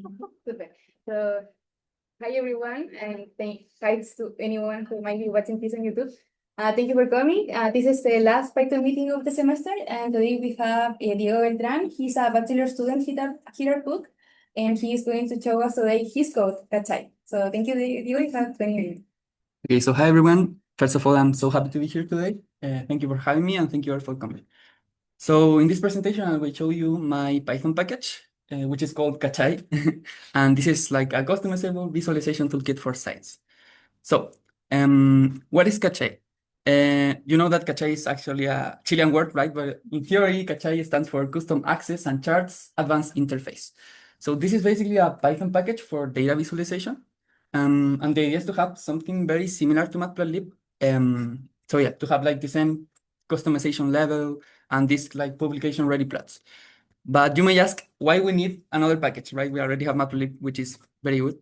Super. So, hi everyone, and thanks to anyone who might be watching this on YouTube. Thank you for coming. This is the last Python meeting of the semester, and today we have Diego Beltran. He's a bachelor student here at Book, and he is going to show us today his code, CACHAI. So, thank you, Diego. You have 20 minutes. Okay, so hi everyone. First of all, I'm so happy to be here today. Thank you for having me and thank you all for coming. So in this presentation, I will show you my Python package, which is called CACHAI. And this is like a customizable visualization toolkit for science. So what is CACHAI? You know that CACHAI is actually a Chilean word, right? But in theory, CACHAI stands for Custom Access and Charts Advanced Interface. So this is basically a Python package for data visualization. And the idea is to have something very similar to Matplotlib. So yeah, to have like the same customization level and this like publication ready plots. But you may ask why we need another package, right? We already have Matplotlib, which is very good.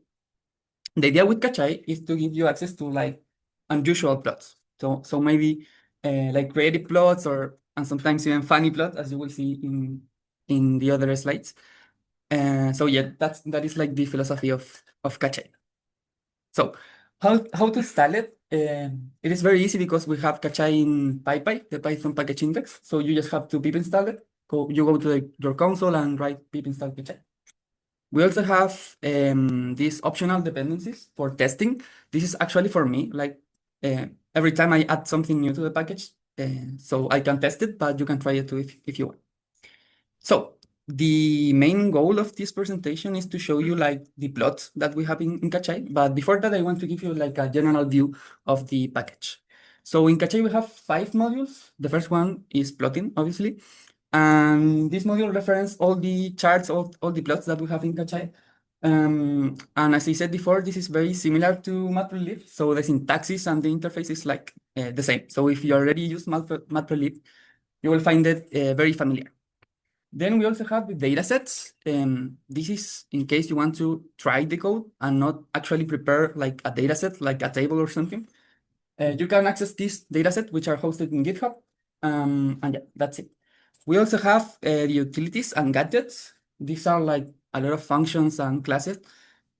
The idea with CACHAI is to give you access to like unusual plots. So maybe like creative plots and sometimes even funny plots, as you will see in the other slides. So yeah, that is like the philosophy of CACHAI. So how to install it? It is very easy because we have CACHAI in PyPy, the Python package index. So you just have to pip install it. You go to your console and write pip install CACHAI. We also have these optional dependencies for testing. This is actually for me, like every time I add something new to the package, so I can test it, but you can try it too if you want. So the main goal of this presentation is to show you like the plots that we have in CACHAI. But before that, I want to give you like a general view of the package. So in CACHAI, we have 5 modules. The first one is plotting, obviously. And this module references all the charts, all the plots that we have in CACHAI. And as I said before, this is very similar to Matplotlib. So the syntaxes and the interface is like the same. So if you already use Matplotlib, you will find it very familiar. Then we also have the datasets. This is in case you want to try the code and not actually prepare like a dataset, like a table or something. You can access these datasets, which are hosted in GitHub. And yeah, that's it. We also have the utilities and gadgets. These are like a lot of functions and classes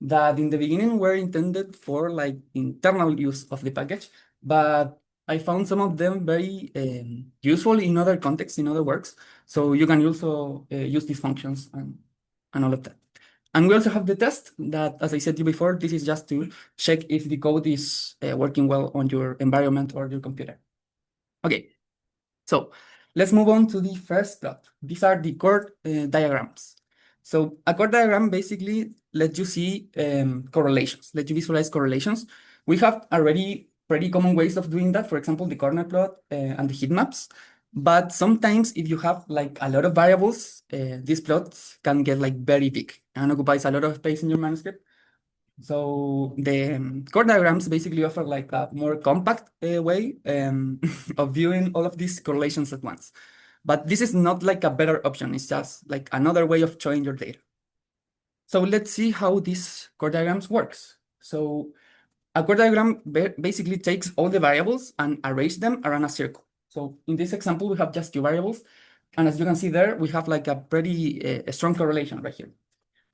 that in the beginning were intended for like internal use of the package, but I found some of them very useful in other contexts, in other works. So you can also use these functions and all of that. And we also have the test that, as I said to you before, this is just to check if the code is working well on your environment or your computer. Okay, so let's move on to the first plot. These are the chord diagrams. So a chord diagram basically lets you see correlations, let you visualize correlations. We have already pretty common ways of doing that. For example, the corner plot and the heat maps. But sometimes if you have like a lot of variables, these plots can get like very big and occupies a lot of space in your manuscript. So the chord diagrams basically offer like a more compact way of viewing all of these correlations at once. But this is not like a better option. It's just like another way of showing your data. So let's see how these chord diagrams works. So a chord diagram basically takes all the variables and arranges them around a circle. So in this example, we have just 2 variables. And as you can see there, we have like a pretty strong correlation right here.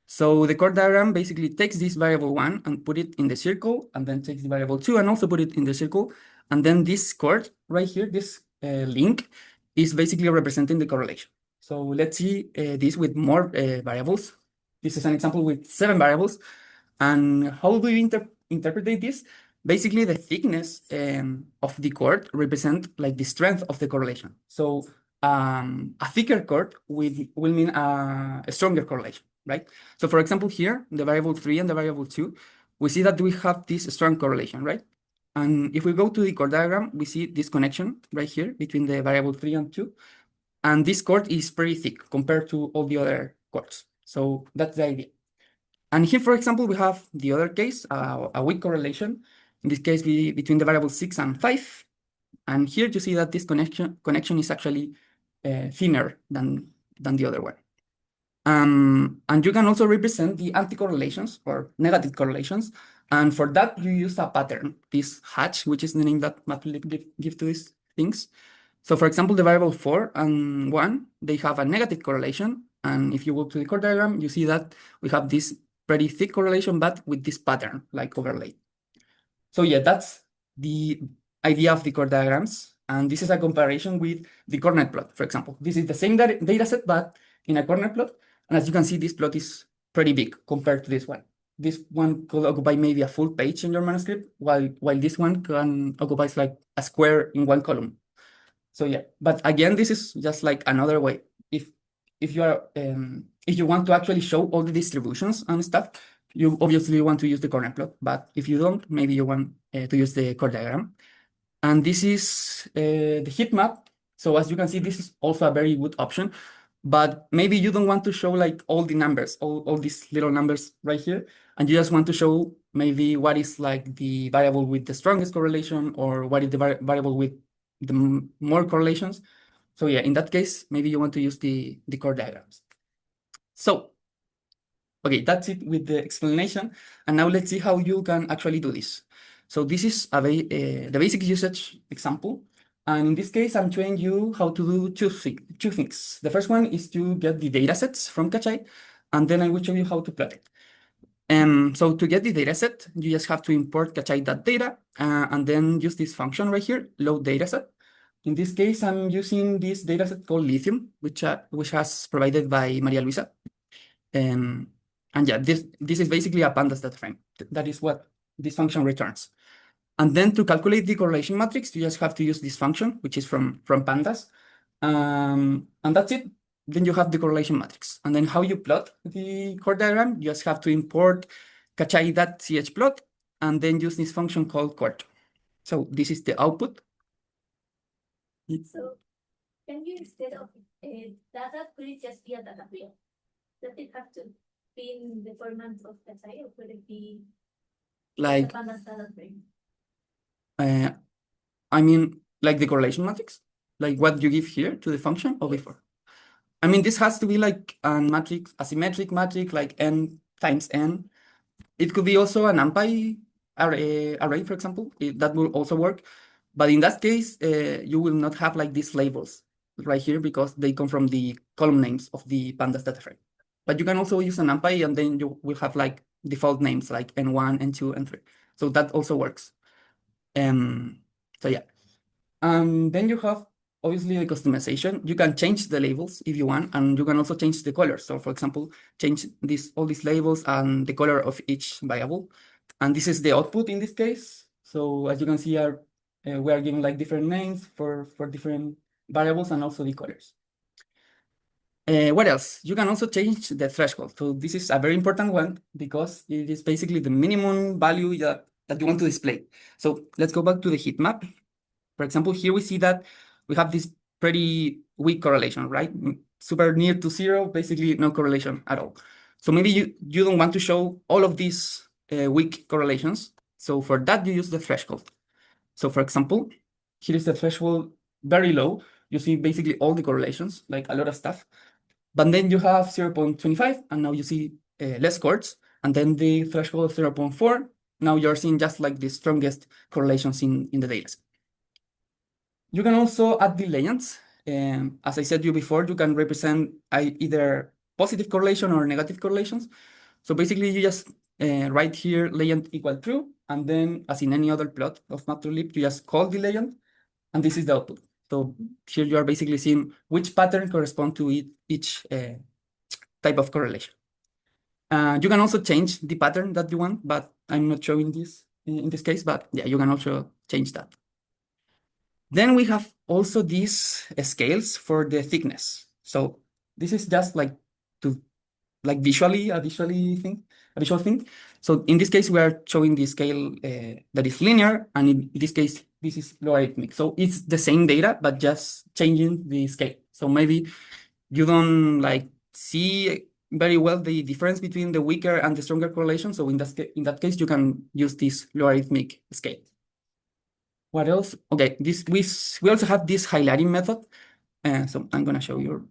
So the chord diagram basically takes this variable 1 and put it in the circle, and then takes the variable 2 and also put it in the circle. And then this chord right here, this link, is basically representing the correlation. So let's see this with more variables. This is an example with 7 variables. And how do you interpret this? Basically, the thickness of the chord represents like the strength of the correlation. So a thicker chord will mean a stronger correlation, right? So for example, here, the variable 3 and the variable 2, we see that we have this strong correlation, right? And if we go to the chord diagram, we see this connection right here between the variable 3 and 2. And this chord is pretty thick compared to all the other chords. So that's the idea. And here, for example, we have the other case, a weak correlation, in this case between the variables 6 and 5. And here you see that this connection is actually thinner than the other one. And you can also represent the anti-correlations or negative correlations. And for that, you use a pattern, this hatch, which is the name that Matplotlib gives to these things. So for example, the variable 4 and 1, they have a negative correlation. And if you go to the chord diagram, you see that we have this pretty thick correlation, but with this pattern like overlay. So yeah, that's the idea of the chord diagrams. And this is a comparison with the coordinate plot, for example. This is the same data set, but in a coordinate plot. And as you can see, this plot is pretty big compared to this one. This one could occupy maybe a full page in your manuscript, while this one can occupy like a square in one column. So yeah, but again, this is just like another way. If you are if you want to actually show all the distributions and stuff, you obviously want to use the coordinate plot. But if you don't, maybe you want to use the chord diagram. And this is the heat map. So as you can see, this is also a very good option. But maybe you don't want to show like all the numbers, all these little numbers right here, and you just want to show maybe what is like the variable with the strongest correlation, or what is the variable with the more correlations. So yeah, in that case, maybe you want to use the chord diagrams. So, okay, that's it with the explanation. And now let's see how you can actually do this. So this is the basic usage example. And in this case, I'm showing you how to do two things. The first one is to get the datasets from CACHAI, and then I will show you how to plot it. So to get the dataset, you just have to import CACHAI.data and then use this function right here, load dataset. In this case, I'm using this dataset called Lithium, which has provided by Maria Luisa. And yeah, this is basically a pandas data frame. That is what this function returns. And then to calculate the correlation matrix, you just have to use this function, which is from pandas. And that's it. Then you have the correlation matrix. And then how you plot the chord diagram, you just have to import cachai.chplot and then use this function called chord. So this is the output. So can you, instead of data, could it just be a data frame? Does it have to be in the format of CACHAI, or could it be like a pandas data frame? I mean, like the correlation matrix, like what you give here to the function or before. I mean, this has to be like a matrix, a symmetric matrix, like n times n. It could be also an NumPy array, for example. That will also work. But in that case, you will not have like these labels right here because they come from the column names of the pandas data frame. But you can also use an NumPy, and then you will have like default names like n1, n2, n3. So that also works. So yeah. Then you have obviously the customization. You can change the labels if you want, and you can also change the colors. So for example, change all these labels and the color of each variable. And this is the output in this case. So as you can see, we are giving like different names for different variables and also the colors. What else? You can also change the threshold. So this is a very important one because it is basically the minimum value that you want to display. So let's go back to the heat map. For example, here we see that we have this pretty weak correlation, right? Super near to zero, basically no correlation at all. So maybe you don't want to show all of these weak correlations. So for that, you use the threshold. So for example, here is the threshold very low. You see basically all the correlations, like a lot of stuff. But then you have 0.25, and now you see less chords. And then the threshold of 0.4, now you're seeing just like the strongest correlations in the data. You can also add the legends. As I said to you before, you can represent either positive correlation or negative correlations. So basically, you just write here legend equal true, and then as in any other plot of Matplotlib, you just call the legend, and this is the output. So here you are basically seeing which pattern corresponds to each type of correlation. You can also change the pattern that you want, but I'm not showing this in this case, but yeah, you can also change that. Then we have also these scales for the thickness. So this is just like to like a visual thing. So in this case, we are showing the scale that is linear, and in this case, this is logarithmic. So it's the same data, but just changing the scale. So maybe you don't like see very well the difference between the weaker and the stronger correlation. So in that case, you can use this logarithmic scale. What else? Okay, we also have this highlighting method. So I'm gonna show you.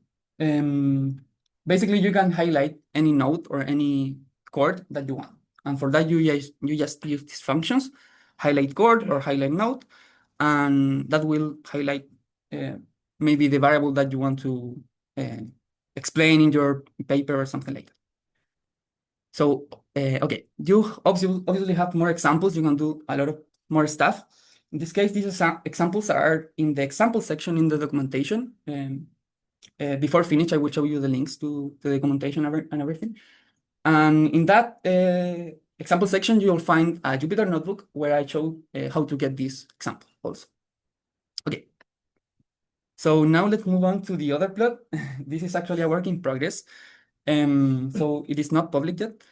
Basically, you can highlight any node or any chord that you want, and for that you just use these functions, highlight chord or highlight node, and that will highlight maybe the variable that you want to explain in your paper or something like that. So Okay, you obviously have more examples. You can do a lot of more stuff. In this case, these examples are in the example section in the documentation. Before finish, I will show you the links to the documentation and everything. And in that example section, you'll find a Jupyter notebook where I show how to get this example also. Okay. So now let's move on to the other plot. This is actually a work in progress. So it is not public yet.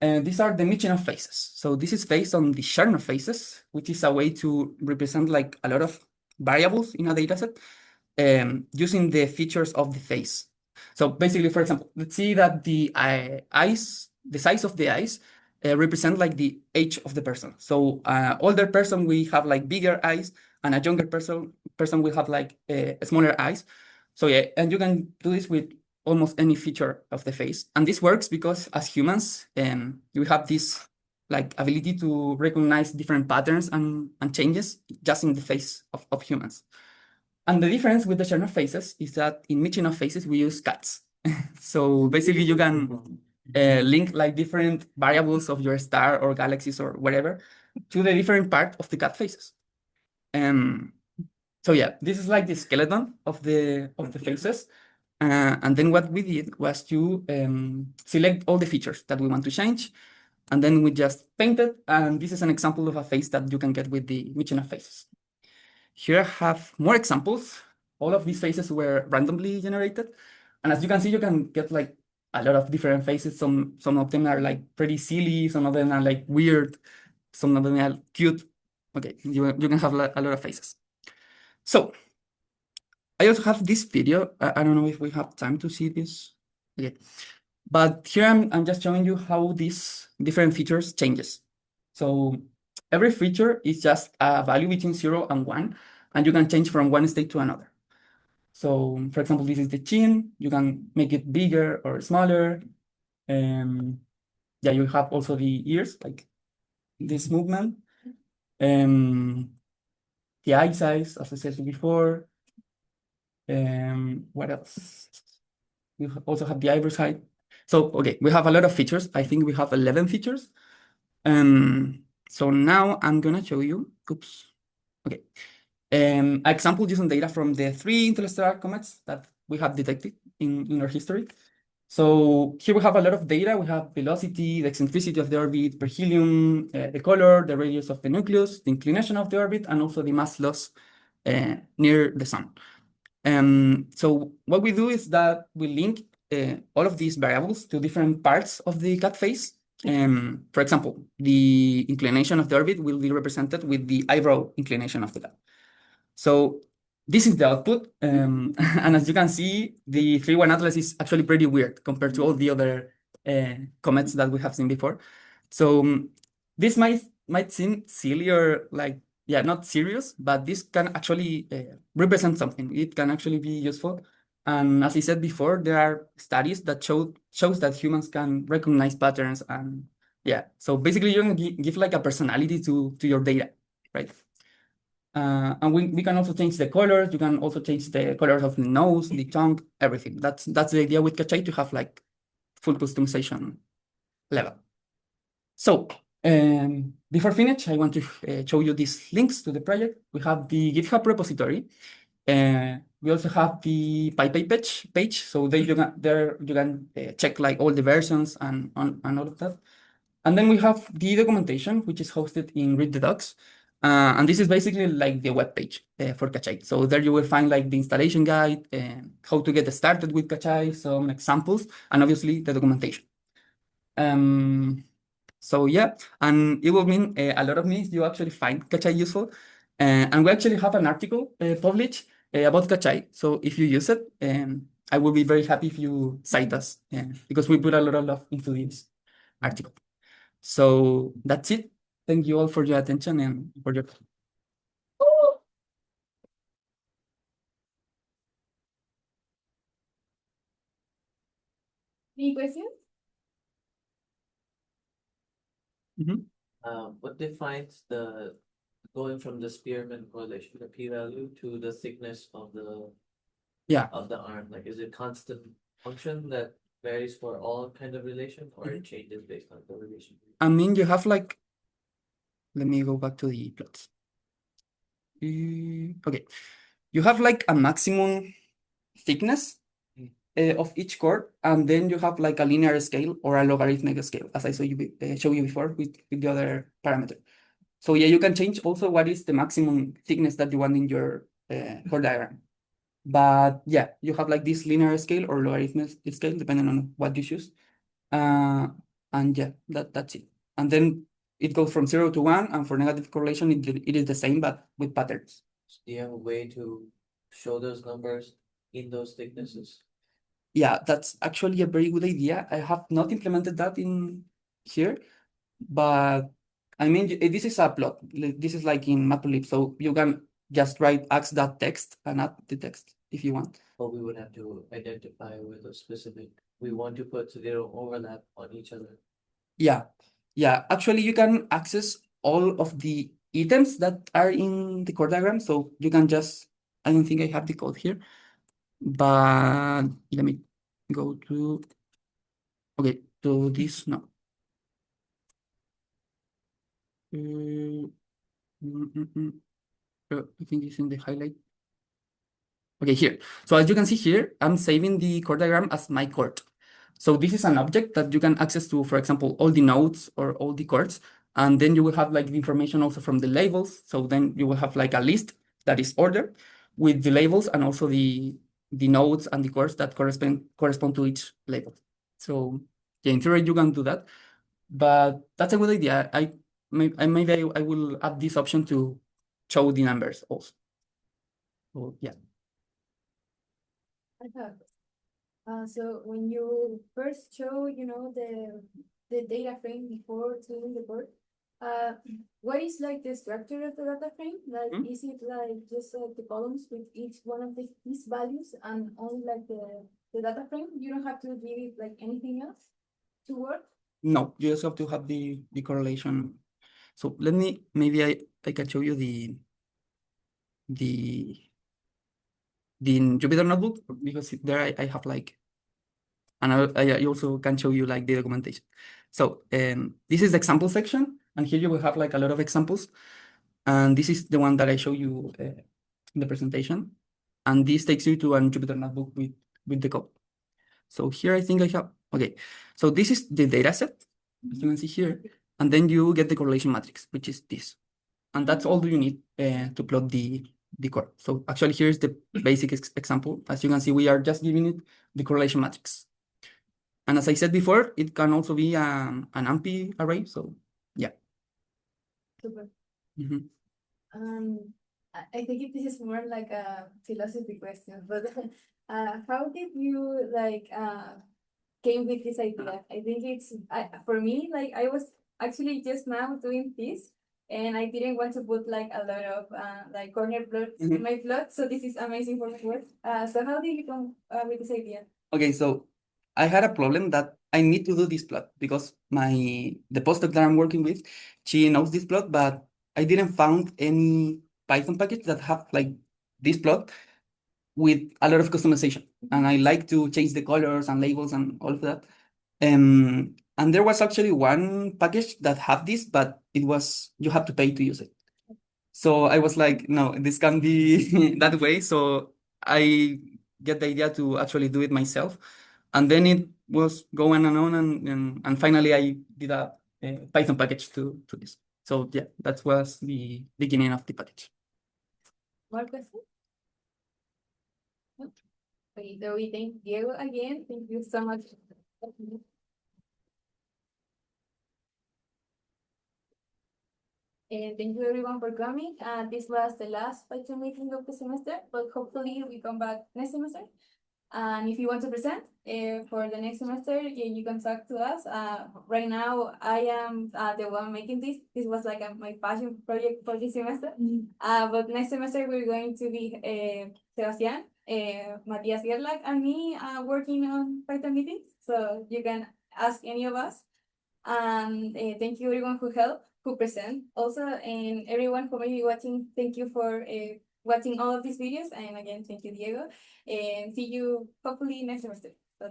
These are the Michinoff Faces. So this is based on the Chernoff Faces, which is a way to represent like a lot of variables in a dataset using the features of the face. So basically, for example, let's see that the eyes, the size of the eyes represent like the age of the person. So older person, we have like bigger eyes, and a younger person will have like smaller eyes. So yeah, and you can do this with almost any feature of the face. And this works because as humans, we have this like ability to recognize different patterns and changes just in the face of humans. And the difference with the Chernoff Faces is that in Michinoff Faces, we use cats. So basically you can link like different variables of your star or galaxies or whatever to the different part of the cat faces. So yeah, this is like the skeleton of the faces. And then what we did was to select all the features that we want to change. And then we just painted. And this is an example of a face that you can get with the Michinoff Faces. Here I have more examples. All of these faces were randomly generated. And as you can see, you can get like a lot of different faces. Some of them are like pretty silly. Some of them are like weird. Some of them are cute. Okay, you can have a lot of faces. So I also have this video. I don't know if we have time to see this. Okay. But here I'm just showing you how these different features changes. So every feature is just a value between 0 and 1, and you can change from one state to another. So for example, this is the chin. You can make it bigger or smaller. Yeah, you have also the ears, like this movement. The eye size, as I said before. What else? We also have the iris height. So, okay, we have a lot of features. I think we have 11 features. So now I'm gonna show you, oops, okay. Example using data from the 3 interstellar comets that we have detected in our history. So here we have a lot of data. We have velocity, the eccentricity of the orbit, perihelion, the color, the radius of the nucleus, the inclination of the orbit, and also the mass loss near the sun. So what we do is that we link all of these variables to different parts of the cat face. For example, the inclination of the orbit will be represented with the eyebrow inclination of the cat. So this is the output. And as you can see, the 3-1 atlas is actually pretty weird compared to all the other comets that we have seen before. So this might seem silly or like, yeah, not serious, but this can actually represent something. It can actually be useful. And as I said before, there are studies that shows that humans can recognize patterns. And yeah, so basically you can give like a personality to your data, right? And we can also change the colors. You can also change the colors of the nose, the tongue, everything. That's the idea with CACHAI, to have like full customization level. So before finish, I want to show you these links to the project. We have the GitHub repository. We also have the PyPy page. So there you can check like all the versions and all of that. And then we have the documentation, which is hosted in Read the Docs. And this is basically like the web page for CACHAI. So there you will find like the installation guide, how to get started with CACHAI, some examples, and obviously the documentation. So yeah, and it will mean a lot of me if you actually find CACHAI useful. And we actually have an article published about CACHAI. So if you use it, I will be very happy if you cite us because we put a lot of love into this article. So that's it. Thank you all for your attention and for your. Any questions? What defines the going from the Spearman correlation, the p-value, to the thickness of the Yeah. arm? Like, is it constant function that varies for all kind of relation, or it changes based on the relation? I mean, you have like, let me go back to the plots. Okay, you have like a maximum thickness of each chord, and then you have like a linear scale or a logarithmic scale, as I show you before with the other parameter. So yeah, you can change also what is the maximum thickness that you want in your chord diagram. But yeah, you have like this linear scale or logarithmic scale, depending on what you choose. And yeah, that's it. And then it goes from 0 to 1, and for negative correlation, it is the same, but with patterns. Do you have a way to show those numbers in those thicknesses? Yeah, that's actually a very good idea. I have not implemented that in here, but I mean, this is a plot. This is like in Matplotlib, so you can just write ax.text and add the text if you want. But we would have to identify with a specific, we want to put zero overlap on each other. Yeah, yeah. Actually, you can access all of the items that are in the chord diagram, so you can just, I don't think I have the code here, but let me go to, okay, to this, no. Mm, mm, mm, mm. I think it's in the highlight. Okay, here. So as you can see here, I'm saving the chord diagram as my chord. So this is an object that you can access to, for example, all the nodes or all the chords. And then you will have like the information also from the labels. So then you will have like a list that is ordered with the labels and also the nodes and the chords that correspond to each label. So yeah, in theory, you can do that. But that's a good idea. Maybe I will add this option to show the numbers also. So yeah. I have. So when you first show, the data frame before doing the board, what is like the structure of the data frame? Like, is it like just like the columns with each one of these values and only like the data frame? You don't have to give it like anything else to work? No, you just have to have the correlation. So let me, maybe I can show you the Jupyter notebook, because there I have like, and I also can show you like the documentation. So this is the example section, and here you will have like a lot of examples. And this is the one that I show you in the presentation. And this takes you to a Jupyter notebook with the code. So here I think I have, okay. So this is the data set, as you can see here. And then you get the correlation matrix, which is this. And that's all you need to plot the chord. So actually here's the basic example. As you can see, we are just giving it the correlation matrix. And as I said before, it can also be an NP array. So yeah. Super. Mhm. I think this is more like a philosophy question, but how did you like came with this idea? I think for me, like I was actually just now doing this, and I didn't want to put like a lot of like corner plots in my plot, so this is amazing for my work. So how did you come with this idea? Okay, so I had a problem that I need to do this plot because the postdoc that I'm working with, she knows this plot, but I didn't found any Python package that have like this plot with a lot of customization. And I like to change the colors and labels and all of that. And there was actually one package that had this, but you have to pay to use it. So I was like, no, this can't be that way. So I get the idea to actually do it myself. And then it was going on, and finally I did a Python package to this. So yeah, that was the beginning of the package. More questions? No? Okay, so we thank Diego again. Thank you so much. And thank you everyone for coming. This was the last Python meeting of the semester, but hopefully we come back next semester. And if you want to present for the next semester, you can talk to us. Right now, I am the one making this. This was like my passion project for this semester. But next semester, we're going to be Sebastián, Matías Gerlach, and me working on Python meetings. So you can ask any of us. And thank you everyone who present also, and everyone who may be watching. Thank you for watching all of these videos, and again, thank you, Diego, and see you hopefully next semester. So